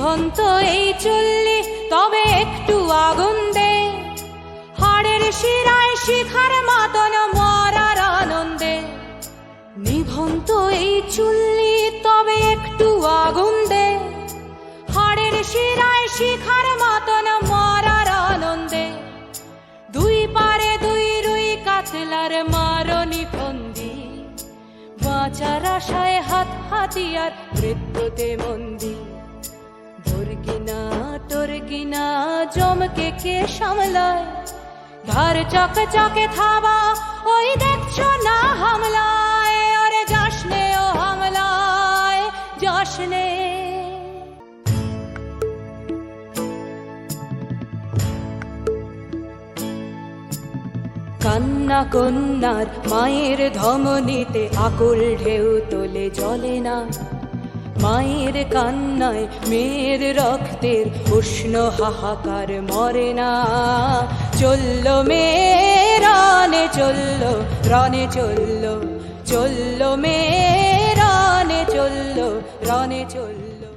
নিভন্ত এই চুল্লি তবে একটু আগুন দে, হাড়ের শিরায় শিখার মাতন মরার আনন্দে। নিভন্ত এই চুল্লি তবে একটু আগুন দে, হাড়ের শিরায় শিখার মাতন মরার আনন্দে। দুই পারে দুই রুই কাতলার মারনি ফন্দি, বাঁচার আশায় হাত হাতিয়ার মৃত্যুতে মন্দি। তোর কিনা জমকে কে সামলায়, ধার চকে চকে থাবা ওই দেখছো না হামলায়। ওরে যাসনে ও হামলায় যাসনে। কান্না কন্যার মায়ের ধমনীতে আকুল ঢেউ তোলে জলে না, মায়ের কান্নায় মেয়ের রক্তের উষ্ণ হাহাকার মরে না। চললো মেয়ে রানে চললো, রানে চললো, চললো মেয়ে রানে চললো, রানে চললো।